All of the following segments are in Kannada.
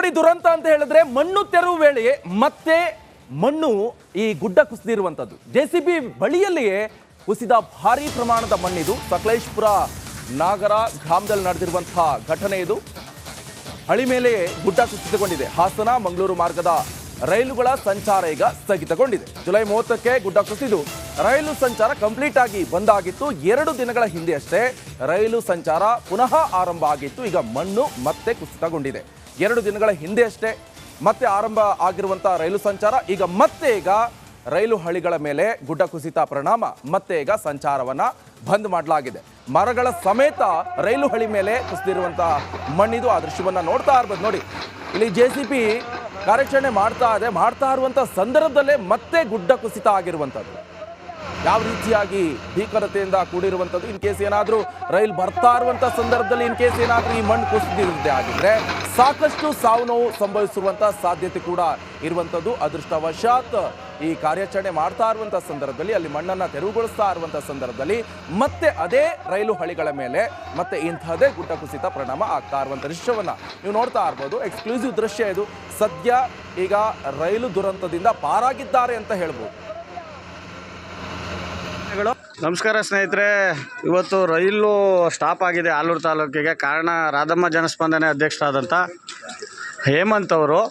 ನೋಡಿ, ದುರಂತ ಅಂತ ಹೇಳಿದ್ರೆ ಮಣ್ಣು ತೆರವು ವೇಳೆ ಮತ್ತೆ ಮಣ್ಣು ಈ ಗುಡ್ಡ ಕುಸಿದಿರುವಂಥದ್ದು. ಜೆಸಿಬಿ ಬಳಿಯಲ್ಲಿಯೇ ಕುಸಿದ ಭಾರೀ ಪ್ರಮಾಣದ ಮಣ್ಣಿದು. ಸಕಲೇಶ್ಪುರ ನಾಗರ ಗ್ರಾಮದಲ್ಲಿ ನಡೆದಿರುವಂತಹ ಘಟನೆ ಇದು. ಹಳಿ ಮೇಲೆ ಗುಡ್ಡ ಕುಸಿತಗೊಂಡಿದೆ. ಹಾಸನ ಮಂಗಳೂರು ಮಾರ್ಗದ ರೈಲುಗಳ ಸಂಚಾರ ಈಗ ಸ್ಥಗಿತಗೊಂಡಿದೆ. ಜುಲೈ 30ಕ್ಕೆ ಗುಡ್ಡ ಕುಸಿದು ರೈಲು ಸಂಚಾರ ಕಂಪ್ಲೀಟ್ ಆಗಿ ಬಂದ್ ಆಗಿತ್ತು. 2 ದಿನಗಳ ಹಿಂದೆ ಅಷ್ಟೇ ರೈಲು ಸಂಚಾರ ಪುನಃ ಆರಂಭ ಆಗಿತ್ತು. ಈಗ ಮಣ್ಣು ಮತ್ತೆ ಕುಸಿತಗೊಂಡಿದೆ. 2 ದಿನಗಳ ಹಿಂದೆ ಅಷ್ಟೇ ಮತ್ತೆ ಆರಂಭ ಆಗಿರುವಂತಹ ರೈಲು ಸಂಚಾರ ಈಗ ರೈಲು ಹಳಿಗಳ ಮೇಲೆ ಗುಡ್ಡ ಕುಸಿತ ಪರಿಣಾಮ ಮತ್ತೆ ಈಗ ಸಂಚಾರವನ್ನ ಬಂದ್ ಮಾಡಲಾಗಿದೆ. ಮರಗಳ ಸಮೇತ ರೈಲು ಹಳಿ ಮೇಲೆ ಕುಸಿದಿರುವಂತಹ ಮಣ್ಣಿದು. ಆ ದೃಶ್ಯವನ್ನ ನೋಡ್ತಾ ಇರ್ಬೋದು. ನೋಡಿ, ಇಲ್ಲಿ ಜೆಸಿಬಿ ಕಾರ್ಯಾಚರಣೆ ಮಾಡ್ತಾ ಇರುವಂತ ಸಂದರ್ಭದಲ್ಲೇ ಮತ್ತೆ ಗುಡ್ಡ ಕುಸಿತ ಆಗಿರುವಂಥದ್ದು. ಯಾವ ರೀತಿಯಾಗಿ ಭೀಕರತೆಯಿಂದ ಕೂಡಿರುವಂಥದ್ದು. ಇನ್ ಕೇಸ್ ಏನಾದರೂ ರೈಲು ಬರ್ತಾ ಇರುವಂಥ ಸಂದರ್ಭದಲ್ಲಿ ಇನ್ ಕೇಸ್ ಏನಾದರೂ ಈ ಮಣ್ಣು ಕುಸಿದಿರುತ್ತೆ ಆಗಿದ್ರೆ ಸಾಕಷ್ಟು ಸಾವು ನೋವು ಸಂಭವಿಸುವಂಥ ಸಾಧ್ಯತೆ ಕೂಡ ಇರುವಂಥದ್ದು. ಅದೃಷ್ಟವಶಾತ್ ಈ ಕಾರ್ಯಾಚರಣೆ ಮಾಡ್ತಾ ಇರುವಂಥ ಸಂದರ್ಭದಲ್ಲಿ ಅಲ್ಲಿ ಮಣ್ಣನ್ನು ತೆರವುಗೊಳಿಸ್ತಾ ಇರುವಂಥ ಸಂದರ್ಭದಲ್ಲಿ ಮತ್ತೆ ಅದೇ ರೈಲು ಹಳಿಗಳ ಮೇಲೆ ಮತ್ತೆ ಇಂಥದೇ ಗುಡ್ಡ ಕುಸಿತ ಪರಿಣಾಮ ಆಗ್ತಾ ಇರುವಂಥ ದೃಶ್ಯವನ್ನು ನೀವು ನೋಡ್ತಾ ಇರ್ಬೋದು. ಎಕ್ಸ್ಕ್ಲೂಸಿವ್ ದೃಶ್ಯ ಇದು. ಸದ್ಯ ಈಗ ರೈಲು ದುರಂತದಿಂದ ಪಾರಾಗಿದ್ದಾರೆ ಅಂತ ಹೇಳ್ಬೋದು. ನಮಸ್ಕಾರ ಸ್ನೇಹಿತರೆ, ಇವತ್ತು ರೈಲು ಸ್ಟಾಪ್ ಆಗಿದೆ ಆಲೂರು ತಾಲೂಕಿಗೆ. ಕಾರಣ ರಾಧಮ್ಮ ಜನಸ್ಪಂದನೆ ಅಧ್ಯಕ್ಷರಾದಂಥ ಹೇಮಂತ್ ಅವರು.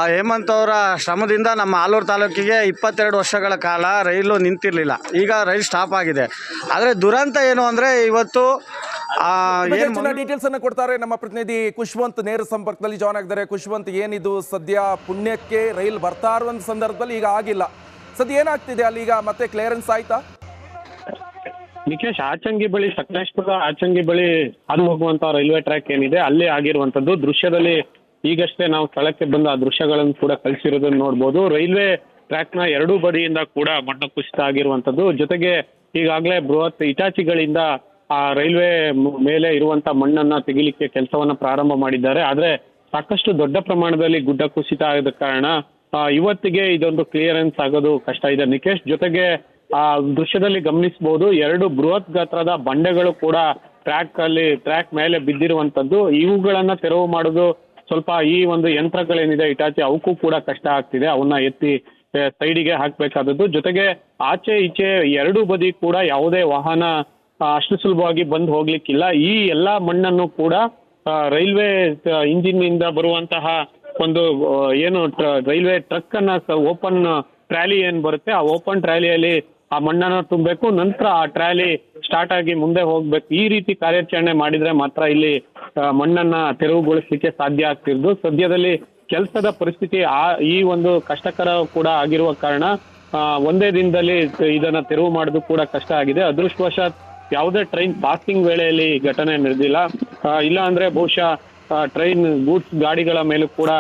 ಆ ಹೇಮಂತ್ ಅವರ ಶ್ರಮದಿಂದ ನಮ್ಮ ಆಲೂರು ತಾಲೂಕಿಗೆ 22 ವರ್ಷಗಳ ಕಾಲ ರೈಲು ನಿಂತಿರಲಿಲ್ಲ. ಈಗ ರೈಲು ಸ್ಟಾಪ್ ಆಗಿದೆ. ಆದರೆ ದುರಂತ ಏನು ಅಂದರೆ ಇವತ್ತು ಡೀಟೇಲ್ಸ್ ಅನ್ನು ಕೊಡ್ತಾರೆ ನಮ್ಮ ಪ್ರತಿನಿಧಿ ಖುಷ್ವಂತ್. ನೇರ ಸಂಪರ್ಕದಲ್ಲಿ ಜಾಯ್ನ್ ಆಗಿದ್ದಾರೆ. ಖುಷ್ವಂತ್, ಏನಿದು ಸದ್ಯ ಪುಣ್ಯಕ್ಕೆ ರೈಲು ಬರ್ತಾ ಇರುವಂಥ ಸಂದರ್ಭದಲ್ಲಿ ಈಗ ಆಗಿಲ್ಲ. ಸದ್ಯ ಏನಾಗ್ತಿದೆ ಅಲ್ಲಿ? ಈಗ ಮತ್ತೆ ಕ್ಲಿಯರೆನ್ಸ್ ಆಯ್ತಾ? ನಿಖೇಶ್, ಆಚಂಗಿ ಬಳಿ, ಸಕಲೇಶ್ಪುರದ ಆಚಂಗಿ ಬಳಿ ಹಾದು ಹೋಗುವಂತ ರೈಲ್ವೆ ಟ್ರ್ಯಾಕ್ ಏನಿದೆ ಅಲ್ಲಿ ಆಗಿರುವಂತದ್ದು. ದೃಶ್ಯದಲ್ಲಿ ಈಗಷ್ಟೇ ನಾವು ಸ್ಥಳಕ್ಕೆ ಬಂದು ಆ ದೃಶ್ಯಗಳನ್ನು ಕೂಡ ಕಳಿಸಿರೋದನ್ನ ನೋಡ್ಬೋದು. ರೈಲ್ವೆ ಟ್ರ್ಯಾಕ್ ನ 2 ಬದಿಯಿಂದ ಕೂಡ ಮಣ್ಣು ಕುಸಿತ ಆಗಿರುವಂತದ್ದು. ಜೊತೆಗೆ ಈಗಾಗಲೇ ಬೃಹತ್ ಇಟಾಚಿಗಳಿಂದ ಆ ರೈಲ್ವೆ ಮೇಲೆ ಇರುವಂತ ಮಣ್ಣನ್ನ ತೆಗಿಲಿಕ್ಕೆ ಕೆಲಸವನ್ನ ಪ್ರಾರಂಭ ಮಾಡಿದ್ದಾರೆ. ಆದ್ರೆ ಸಾಕಷ್ಟು ದೊಡ್ಡ ಪ್ರಮಾಣದಲ್ಲಿ ಗುಡ್ಡ ಕುಸಿತ ಆದ ಕಾರಣ ಇವತ್ತಿಗೆ ಇದೊಂದು ಕ್ಲಿಯರೆನ್ಸ್ ಆಗೋದು ಕಷ್ಟ ಇದೆ ನಿಖೇಶ್. ಜೊತೆಗೆ ಆ ದೃಶ್ಯದಲ್ಲಿ ಗಮನಿಸಬಹುದು 2 ಬೃಹತ್ ಗಾತ್ರದ ಬಂಡೆಗಳು ಕೂಡ ಟ್ರ್ಯಾಕ್ ಮೇಲೆ ಬಿದ್ದಿರುವಂತದ್ದು. ಇವುಗಳನ್ನ ತೆರವು ಮಾಡೋದು ಸ್ವಲ್ಪ ಈ ಒಂದು ಯಂತ್ರಗಳೇನಿದೆ ಇಟಾಚಿ ಅವಕ್ಕೂ ಕೂಡ ಕಷ್ಟ ಆಗ್ತಿದೆ. ಅವನ್ನ ಎತ್ತಿ ಸೈಡಿಗೆ ಹಾಕ್ಬೇಕಾದದ್ದು. ಜೊತೆಗೆ ಆಚೆ ಈಚೆ 2 ಬದಿ ಕೂಡ ಯಾವುದೇ ವಾಹನ ಅಷ್ಟು ಸುಲಭವಾಗಿ ಬಂದು ಹೋಗ್ಲಿಕ್ಕಿಲ್ಲ. ಈ ಎಲ್ಲಾ ಮಣ್ಣನ್ನು ಕೂಡ ರೈಲ್ವೆ ಇಂಜಿನ್ ಇಂದ ಬರುವಂತಹ ಒಂದು ಏನು ರೈಲ್ವೆ ಟ್ರಕ್ ಅನ್ನ ಓಪನ್ ಟ್ರಾಲಿ ಏನ್ ಬರುತ್ತೆ, ಆ ಓಪನ್ ಟ್ರಾಲಿಯಲ್ಲಿ ಆ ಮಣ್ಣನ್ನು ತುಂಬಬೇಕು. ನಂತರ ಆ ಟ್ರಾಲಿ ಸ್ಟಾರ್ಟ್ ಆಗಿ ಮುಂದೆ ಹೋಗ್ಬೇಕು. ಈ ರೀತಿ ಕಾರ್ಯಾಚರಣೆ ಮಾಡಿದ್ರೆ ಮಾತ್ರ ಇಲ್ಲಿ ಮಣ್ಣನ್ನ ತೆರವುಗೊಳಿಸಲಿಕ್ಕೆ ಸಾಧ್ಯ ಆಗ್ತಿರೋದು. ಸದ್ಯದಲ್ಲಿ ಕೆಲಸದ ಪರಿಸ್ಥಿತಿ ಈ ಒಂದು ಕಷ್ಟಕರ ಕೂಡ ಆಗಿರುವ ಕಾರಣ ಒಂದೇ ದಿನದಲ್ಲಿ ಇದನ್ನ ತೆರವು ಮಾಡೋದು ಕೂಡ ಕಷ್ಟ ಆಗಿದೆ. ಅದೃಷ್ಟವಶಾತ್ ಯಾವುದೇ ಟ್ರೈನ್ ಪಾಸಿಂಗ್ ವೇಳೆಯಲ್ಲಿ ಘಟನೆ ನಡೆದಿಲ್ಲ. ಇಲ್ಲ ಅಂದ್ರೆ ಬಹುಶಃ ಟ್ರೈನ್ ಗೂಡ್ಸ್ ಗಾಡಿಗಳ ಮೇಲೂ ಕೂಡ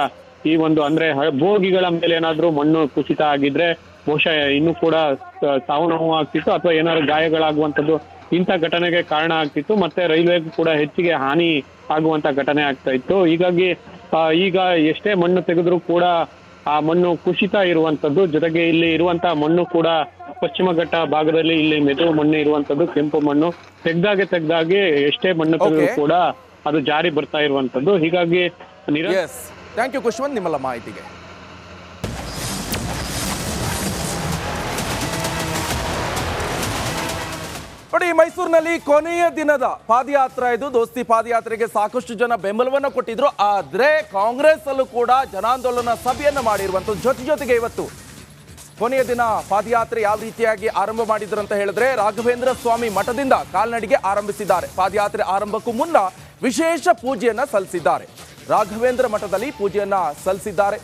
ಈ ಒಂದು ಅಂದ್ರೆ ಬೋಗಿಗಳ ಮೇಲೆ ಏನಾದ್ರೂ ಮಣ್ಣು ಕುಸಿತ ಆಗಿದ್ರೆ ಬಹುಶಃ ಇನ್ನೂ ಕೂಡ ಸಾವು ನೋವು ಆಗ್ತಿತ್ತು ಅಥವಾ ಏನಾದ್ರು ಗಾಯಗಳಾಗುವಂಥದ್ದು ಇಂಥ ಘಟನೆಗೆ ಕಾರಣ ಆಗ್ತಿತ್ತು. ಮತ್ತೆ ರೈಲ್ವೆಗೂ ಕೂಡ ಹೆಚ್ಚಿಗೆ ಹಾನಿ ಆಗುವಂತ ಘಟನೆ ಆಗ್ತಾ ಇತ್ತು. ಹೀಗಾಗಿ ಈಗ ಎಷ್ಟೇ ಮಣ್ಣು ತೆಗೆದ್ರೂ ಕೂಡ ಆ ಮಣ್ಣು ಕುಸಿತ ಇರುವಂತದ್ದು. ಜೊತೆಗೆ ಇಲ್ಲಿ ಇರುವಂತಹ ಮಣ್ಣು ಕೂಡ ಪಶ್ಚಿಮ ಘಟ್ಟ ಭಾಗದಲ್ಲಿ ಇಲ್ಲಿ ಮೆದು ಮಣ್ಣು ಇರುವಂತದ್ದು, ಕೆಂಪು ಮಣ್ಣು. ತೆಗ್ದಾಗೆ ಎಷ್ಟೇ ಮಣ್ಣು ತೆಗೆದ್ರೂ ಕೂಡ ಅದು ಜಾರಿ ಬರ್ತಾ ಇರುವಂತದ್ದು. ಹೀಗಾಗಿ ಥ್ಯಾಂಕ್ ಯು ಖುಷ್ವಂತ್ ನಿಮ್ಮೆಲ್ಲ ಮಾಹಿತಿಗೆ. ನೋಡಿ, ಮೈಸೂರಿನಲ್ಲಿ ಕೊನೆಯ ದಿನದ ಪಾದಯಾತ್ರೆ ಇದು. ದೋಸ್ತಿ ಪಾದಯಾತ್ರೆಗೆ ಸಾಕಷ್ಟು ಜನ ಬೆಂಬಲವನ್ನು ಕೊಟ್ಟಿದ್ರು. ಆದ್ರೆ ಕಾಂಗ್ರೆಸ್ ಅಲ್ಲೂ ಕೂಡ ಜನಾಂದೋಲನ ಸಭೆಯನ್ನು ಮಾಡಿರುವಂಥದ್ದು. ಜೊತೆಗೆ ಇವತ್ತು ಕೊನೆಯ ದಿನ ಪಾದಯಾತ್ರೆ ಯಾವ ರೀತಿಯಾಗಿ ಆರಂಭ ಮಾಡಿದ್ರು ಅಂತ ಹೇಳಿದ್ರೆ ರಾಘವೇಂದ್ರ ಸ್ವಾಮಿ ಮಠದಿಂದ ಕಾಲ್ನಡಿಗೆ ಆರಂಭಿಸಿದ್ದಾರೆ. ಪಾದಯಾತ್ರೆ ಆರಂಭಕ್ಕೂ ಮುನ್ನ ವಿಶೇಷ ಪೂಜೆಯನ್ನ ಸಲ್ಲಿಸಿದ್ದಾರೆ. ರಾಘವೇಂದ್ರ ಮಠದಲ್ಲಿ ಪೂಜೆಯನ್ನ ಸಲ್ಲಿಸಿದ್ದಾರೆ.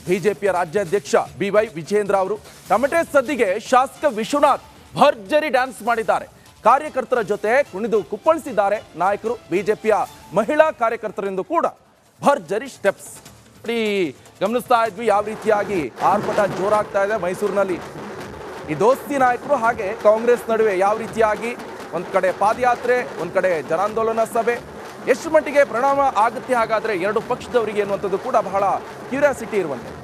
ಬಿಜೆಪಿಯ ರಾಜ್ಯಾಧ್ಯಕ್ಷ BY ವಿಜೇಂದ್ರ ಅವರು ತಮಟೆ ಸದ್ದಿಗೆ ಶಾಸಕ ವಿಶ್ವನಾಥ್ ಭರ್ಜರಿ ಡ್ಯಾನ್ಸ್ ಮಾಡಿದ್ದಾರೆ. ಕಾರ್ಯಕರ್ತರ ಜೊತೆ ಕುಣಿದು ಕುಪ್ಪಳಿಸಿದ್ದಾರೆ ನಾಯಕರು. ಬಿಜೆಪಿಯ ಮಹಿಳಾ ಕಾರ್ಯಕರ್ತರಿಂದ ಕೂಡ ಭರ್ಜರಿ ಸ್ಟೆಪ್ಸ್ ಗಮನಿಸ್ತಾ ಇದ್ವಿ. ಯಾವ ರೀತಿಯಾಗಿ ಆರ್ಭಟ ಜೋರಾಗ್ತಾ ಇದೆ ಮೈಸೂರಿನಲ್ಲಿ. ಈ ದೋಸ್ತಿ ನಾಯಕರು ಹಾಗೆ ಕಾಂಗ್ರೆಸ್ ನಡುವೆ ಯಾವ ರೀತಿಯಾಗಿ ಒಂದ್ ಕಡೆ ಪಾದಯಾತ್ರೆ, ಒಂದ್ ಕಡೆ ಜನಾಂದೋಲನ ಸಭೆ, ಎಷ್ಟು ಮಟ್ಟಿಗೆ ಪರಿಣಾಮ ಆಗುತ್ತೆ ಹಾಗಾದ್ರೆ 2 ಪಕ್ಷದವರಿಗೆ ಎನ್ನುವಂಥದ್ದು ಕೂಡ ಬಹಳ ಕ್ಯೂರಿಯಾಸಿಟಿ ಇರುವಂಥದ್ದು.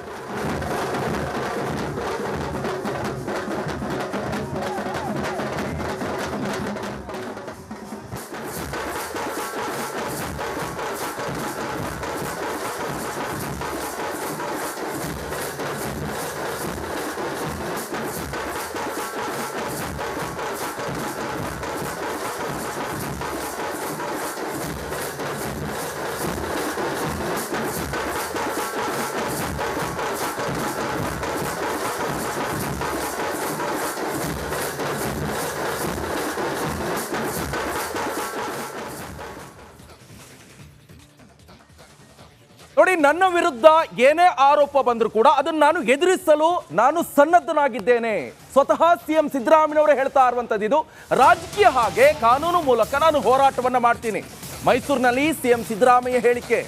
ನೋಡಿ, ನನ್ನ ವಿರುದ್ಧ ಏನೇ ಆರೋಪ ಬಂದರೂ ಕೂಡ ಅದನ್ನು ನಾನು ಎದುರಿಸಲು ನಾನು ಸನ್ನದ್ಧನಾಗಿದ್ದೇನೆ. ಸ್ವತಃ ಸಿಎಂ ಸಿದ್ದರಾಮಯ್ಯನವರೇ ಹೇಳ್ತಾ ಇರುವಂತದ್ದು ಇದು. ರಾಜಕೀಯ ಹಾಗೆ ಕಾನೂನು ಮೂಲಕ ನಾನು ಹೋರಾಟವನ್ನ ಮಾಡ್ತೀನಿ. ಮೈಸೂರಿನಲ್ಲಿ ಸಿಎಂ ಸಿದ್ದರಾಮಯ್ಯ ಹೇಳಿಕೆ.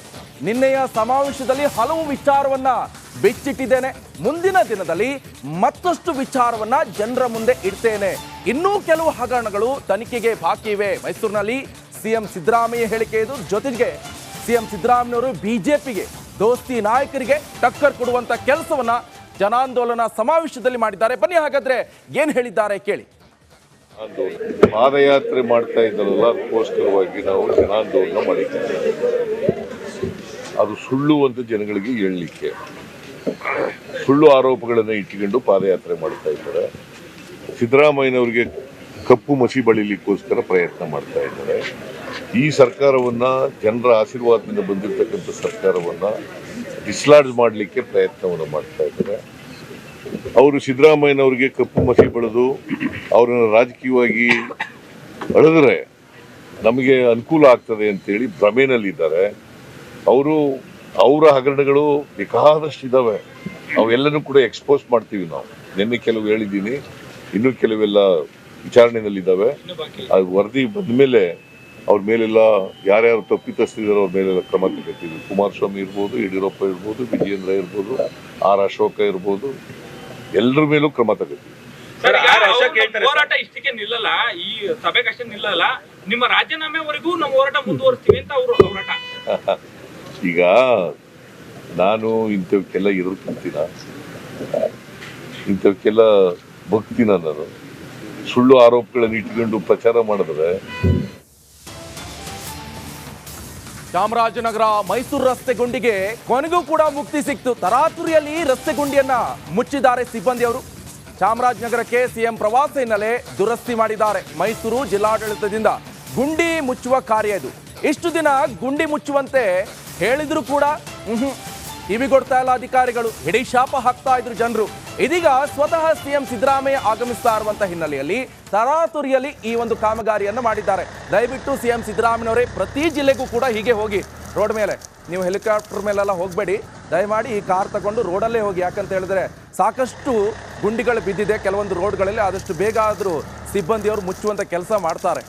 ನಿನ್ನೆಯ ಸಮಾವೇಶದಲ್ಲಿ ಹಲವು ವಿಚಾರವನ್ನ ಬಿಚ್ಚಿಟ್ಟಿದ್ದೇನೆ. ಮುಂದಿನ ದಿನದಲ್ಲಿ ಮತ್ತಷ್ಟು ವಿಚಾರವನ್ನ ಜನರ ಮುಂದೆ ಇಡ್ತೇನೆ. ಇನ್ನೂ ಕೆಲವು ಹಗರಣಗಳು ತನಿಖೆಗೆ ಬಾಕಿ ಇವೆ. ಮೈಸೂರಿನಲ್ಲಿ ಸಿಎಂ ಸಿದ್ದರಾಮಯ್ಯ ಹೇಳಿಕೆ ಇದು. ಜೊತೆಗೆ ಸಿಎಂ ಸಿದ್ದರಾಮಯ್ಯವರು ಬಿಜೆಪಿಗೆ ದೋಸ್ತಿ ನಾಯಕರಿಗೆ ಟಕ್ಕರ್ ಕೊಡುವಂತ ಕೆಲಸವನ್ನ ಜನಾಂದೋಲನ ಸಮಾವೇಶದಲ್ಲಿ ಮಾಡಿದ್ದಾರೆ. ಬನ್ನಿ ಹಾಗಾದ್ರೆ ಏನ್ ಹೇಳಿದ್ದಾರೆ ಕೇಳಿ. ಪಾದಯಾತ್ರೆ ಮಾಡ್ತಾ ಇದ್ದರಲ್ಲ, ಅದಕ್ಕೋಸ್ಕರವಾಗಿ ನಾವು ಜನಾಂದೋಲನ ಮಾಡಿದ್ದೇವೆ. ಅದು ಸುಳ್ಳು ಅಂತ ಜನಗಳಿಗೆ ಹೇಳಲಿಕ್ಕೆ, ಸುಳ್ಳು ಆರೋಪಗಳನ್ನು ಇಟ್ಟುಕೊಂಡು ಪಾದಯಾತ್ರೆ ಮಾಡ್ತಾ ಇದ್ದಾರೆ. ಸಿದ್ದರಾಮಯ್ಯನವರಿಗೆ ಕಪ್ಪು ಮಸಿ ಬಳಿಲಿಕ್ಕೋಸ್ಕರ ಪ್ರಯತ್ನ ಮಾಡ್ತಾ ಇದ್ದಾರೆ. ಈ ಸರ್ಕಾರವನ್ನ, ಜನರ ಆಶೀರ್ವಾದದಿಂದ ಬಂದಿರತಕ್ಕಂಥ ಸರ್ಕಾರವನ್ನ ಡಿಸ್ಲಾಡ್ಜ್ ಮಾಡಲಿಕ್ಕೆ ಪ್ರಯತ್ನವನ್ನು ಮಾಡ್ತಾ ಇದ್ದಾರೆ. ಅವರು ಸಿದ್ದರಾಮಯ್ಯನವರಿಗೆ ಕಪ್ಪು ಮಸಿ ಬೆಳೆದು ಅವರನ್ನು ರಾಜಕೀಯವಾಗಿ ಅಳೆದ್ರೆ ನಮಗೆ ಅನುಕೂಲ ಆಗ್ತದೆ ಅಂತೇಳಿ ಭ್ರಮೆನಲ್ಲಿದ್ದಾರೆ. ಅವರ ಹಗರಣಗಳು ಬೇಕಾದಷ್ಟು ಇದ್ದಾವೆ. ಅವೆಲ್ಲನೂ ಕೂಡ ಎಕ್ಸ್ಪೋಸ್ ಮಾಡ್ತೀವಿ ನಾವು. ನಿನ್ನೆ ಕೆಲವು ಹೇಳಿದ್ದೀನಿ, ಇನ್ನೂ ಕೆಲವೆಲ್ಲ ವಿಚಾರಣೆಯಲ್ಲಿದ್ದಾವೆ. ಅದು ವರದಿ ಬಂದ ಮೇಲೆ ಅವ್ರ ಮೇಲೆಲ್ಲ ಯಾರ್ಯಾರು ತಪ್ಪಿತಸ್ಥರಿದ್ದಾರೆ ಅವ್ರ ಮೇಲೆಲ್ಲ ಕ್ರಮ ತಗೋತೀವಿ. ಕುಮಾರಸ್ವಾಮಿ ಇರ್ಬೋದು, ಯಡಿಯೂರಪ್ಪ ಇರ್ಬೋದು, ವಿಜಯೇಂದ್ರ ಇರ್ಬೋದು, ಆರ್ ಅಶೋಕ ಇರ್ಬೋದು, ಎಲ್ಲರ ಮೇಲೂ ಕ್ರಮ ತಗೋತೀವಿ. ಹೋರಾಟ ಇಷ್ಟಕ್ಕೆ ನಿಲ್ಲಲ್ಲ, ಈ ಸಭೆಗೆ ಅಷ್ಟೇ ನಿಲ್ಲಲ್ಲ, ನಿಮ್ಮ ರಾಜೀನಾಮೆವರೆಗೂ ನಾವು ಹೋರಾಟ ಮುಂದುವರಿಸ್ತೀವಿ ಅಂತ ಅವರು ಹೋರಾಟ. ಈಗ ನಾನು ಇಂಥವಕ್ಕೆಲ್ಲ ಎದುರ್ಕೊಂತೀನ, ಇಂಥವಕ್ಕೆಲ್ಲ ಭಕ್ತಿನ. ನಾನು ಸುಳ್ಳು ಆರೋಪಗಳನ್ನು ಇಟ್ಕೊಂಡು ಪ್ರಚಾರ ಮಾಡಿದ್ರೆ. ಚಾಮರಾಜನಗರ ಮೈಸೂರು ರಸ್ತೆ ಗುಂಡಿಗೆ ಕೊನೆಗೂ ಕೂಡ ಮುಕ್ತಿ ಸಿಕ್ತು. ತರಾತುರಿಯಲ್ಲಿ ರಸ್ತೆ ಗುಂಡಿಯನ್ನ ಮುಚ್ಚಿದ್ದಾರೆ ಸಿಬ್ಬಂದಿಯವರು. ಚಾಮರಾಜನಗರಕ್ಕೆ ಸಿಎಂ ಪ್ರವಾಸ ಹಿನ್ನೆಲೆ ದುರಸ್ತಿ ಮಾಡಿದ್ದಾರೆ. ಮೈಸೂರು ಜಿಲ್ಲಾಡಳಿತದಿಂದ ಗುಂಡಿ ಮುಚ್ಚುವ ಕಾರ್ಯ ಇದು. ಇಷ್ಟು ದಿನ ಗುಂಡಿ ಮುಚ್ಚುವಂತೆ ಹೇಳಿದ್ರು ಕೂಡ ಕಿವಿಗೊಡ್ತಾ ಇಲ್ಲ ಅಧಿಕಾರಿಗಳು. ಹಿಡಿ ಶಾಪ ಹಾಕ್ತಾ ಇದ್ರು ಜನರು. ಇದೀಗ ಸ್ವತಃ ಸಿಎಂ ಸಿದ್ದರಾಮಯ್ಯ ಆಗಮಿಸ್ತಾ ಇರುವಂತ ಹಿನ್ನೆಲೆಯಲ್ಲಿ ತರಾತುರಿಯಲ್ಲಿ ಈ ಒಂದು ಕಾಮಗಾರಿಯನ್ನು ಮಾಡಿದ್ದಾರೆ. ದಯವಿಟ್ಟು ಸಿಎಂ ಸಿದ್ದರಾಮಯ್ಯನವರೇ ಪ್ರತಿ ಜಿಲ್ಲೆಗೂ ಕೂಡ ಹೀಗೆ ಹೋಗಿ ರೋಡ್ ಮೇಲೆ, ನೀವು ಹೆಲಿಕಾಪ್ಟರ್ ಮೇಲೆಲ್ಲ ಹೋಗಬೇಡಿ, ದಯಮಾಡಿ ಈ ಕಾರ್ ತಗೊಂಡು ರೋಡಲ್ಲೇ ಹೋಗಿ. ಯಾಕಂತ ಹೇಳಿದ್ರೆ ಸಾಕಷ್ಟು ಗುಂಡಿಗಳು ಬಿದ್ದಿದೆ ಕೆಲವೊಂದು ರೋಡ್ಗಳಲ್ಲಿ. ಆದಷ್ಟು ಬೇಗ ಆದರೂ ಸಿಬ್ಬಂದಿಯವರು ಮುಚ್ಚುವಂತ ಕೆಲಸ ಮಾಡ್ತಾರೆ.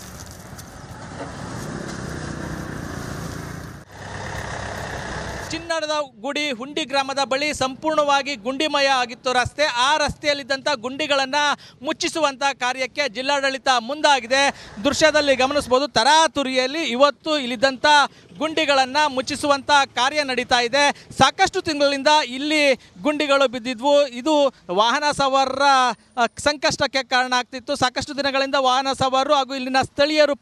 ಚಿನ್ನದ ಗುಡಿ ಹುಂಡಿ ಗ್ರಾಮದ ಬಳಿ ಸಂಪೂರ್ಣವಾಗಿ ಗುಂಡಿಮಯ ಆಗಿತ್ತು ರಸ್ತೆ. ಆ ರಸ್ತೆಯಲ್ಲಿದ್ದಂಥ ಗುಂಡಿಗಳನ್ನು ಮುಚ್ಚಿಸುವಂಥ ಕಾರ್ಯಕ್ಕೆ ಜಿಲ್ಲಾಡಳಿತ ಮುಂದಾಗಿದೆ. ದೃಶ್ಯದಲ್ಲಿ ಗಮನಿಸ್ಬೋದು, ತರಾತುರಿಯಲ್ಲಿ ಇವತ್ತು ಇಲ್ಲಿದ್ದಂಥ ಗುಂಡಿಗಳನ್ನು ಮುಚ್ಚಿಸುವಂಥ ಕಾರ್ಯ ನಡೀತಾ ಇದೆ. ಸಾಕಷ್ಟು ತಿಂಗಳಿಂದ ಇಲ್ಲಿ ಗುಂಡಿಗಳು ಬಿದ್ದಿದ್ವು. ಇದು ವಾಹನ ಸವಾರರ ಸಂಕಷ್ಟಕ್ಕೆ ಕಾರಣ ಆಗ್ತಿತ್ತು. ಸಾಕಷ್ಟು ದಿನಗಳಿಂದ ವಾಹನ ಸವಾರರು ಹಾಗೂ ಇಲ್ಲಿನ ಸ್ಥಳೀಯರು